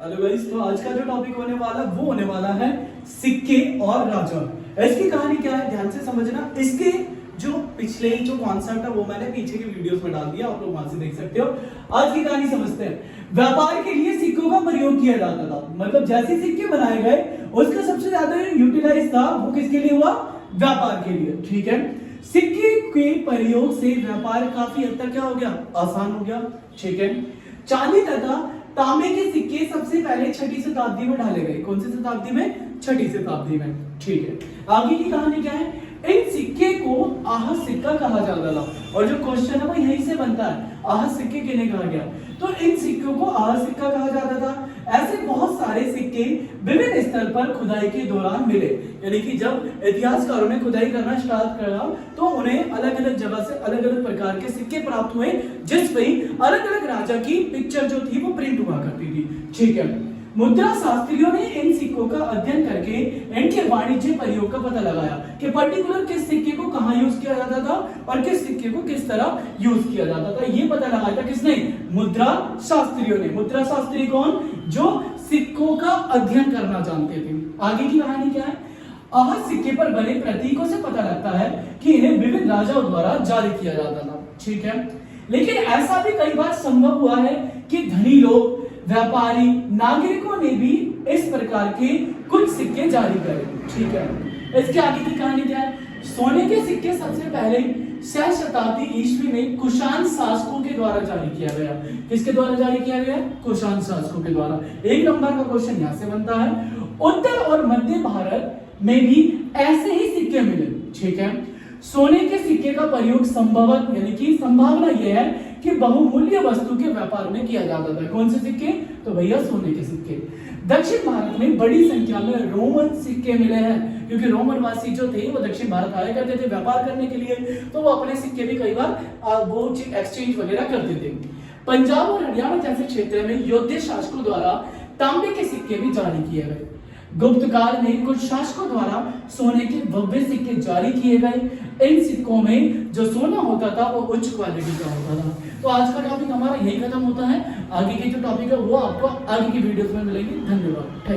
Hello guys, तो आज का जो टॉपिक होने वाला वो होने वाला है सिक्के और राजा। इसकी कहानी क्या है ध्यान से समझना। इसके जो पिछले जो कॉन्सेप्ट है वो मैंने पीछे की वीडियोस में डाल दिया, आप लोग वहां से देख सकते हो। आज की कहानी समझते हैं। व्यापार के लिए सिक्कों का प्रयोग किया जाता था, मतलब जैसे सिक्के बनाए गए उसका सबसे ज्यादा यूटिलाइज था वो किसके लिए हुआ? व्यापार के लिए। ठीक है, सिक्के के प्रयोग से व्यापार काफी हद तक क्या हो गया? आसान हो गया। ठीक है, चांदी तथा तांबे के सिक्के सबसे पहले 6वीं शताब्दी में ढाले गए। कौन सी शताब्दी में? 6वीं शताब्दी में। ठीक है, आगे की कहानी क्या है? इन सिक्के को आहत सिक्का कहा जाता था, और जो क्वेश्चन है वो यहीं से बनता है, आहत सिक्के किन्हें कहा गया? तो इन सिक्कों को आहत सिक्का कहा जाता था। ऐसे बहुत सारे सिक्के विभिन्न स्तर पर खुदाई के दौरान मिले, यानी कि जब इतिहासकारों ने खुदाई करना स्टार्ट करा तो उन्हें अलग अलग जगह से अलग अलग प्रकार के सिक्के प्राप्त हुए, जिसपे अलग अलग राजा की पिक्चर जो थी वो प्रिंट हुआ करती थी। ठीक है, मुद्रा शास्त्रियों ने इन सिक्कों का अध्ययन करके इनके वाणिज्य प्रयोग का पता लगाया कि पर्टिकुलर किस सिक्के को कहां यूज किया जाता था और किस सिक्के को किस तरह यूज किया जाता था। ये पता लगाया था किसने? मुद्रा शास्त्रियों ने। मुद्रा शास्त्री कौन? जो सिक्कों का अध्ययन करना जानते थे। आगे की कहानी क्या है? आहत सिक्के पर बने प्रतीकों से पता लगता है कि इन्हें विभिन्न राजाओं द्वारा जारी किया जाता था। ठीक है, लेकिन ऐसा भी कई बार संभव हुआ है कि धनी लोग, व्यापारी, नागरिकों ने भी इस प्रकार के कुछ सिक्के जारी करे। ठीक है, इसके आगे की कहानी क्या है? सोने के सिक्के सबसे पहले 6 शताब्दी ईस्वी में कुषाण शासकों के द्वारा जारी किया गया। किसके द्वारा जारी किया गया? कुषाण शासकों के द्वारा। एक नंबर का क्वेश्चन यहां से बनता है। उत्तर और मध्य भारत में भी ऐसे ही सिक्के मिले। ठीक है, सोने के सिक्के का प्रयोग संभवतः यानी कि संभावना यह है कि बहुमूल्य वस्तु के व्यापार में किया जाता था। कौन से सिक्के? तो भैया सोने के सिक्के। दक्षिण भारत में बड़ी संख्या में रोमन सिक्के मिले हैं, क्योंकि रोमन वासी जो थे वो दक्षिण भारत आया करते थे व्यापार करने के लिए, तो वो अपने सिक्के भी कई बार वो एक्सचेंज वगैरह करते थे। पंजाब और हरियाणा जैसे क्षेत्र में योद्धा शासकों द्वारा तांबे के सिक्के भी जारी किए गए। गुप्त काल में कुछ शासकों द्वारा सोने के भव्य सिक्के जारी किए गए। इन सिक्कों में जो सोना होता था वो उच्च क्वालिटी का होता था। तो आज का टॉपिक हमारा यही खत्म होता है। आगे के जो टॉपिक है वो आपको आगे की वीडियोस में मिलेंगे। धन्यवाद।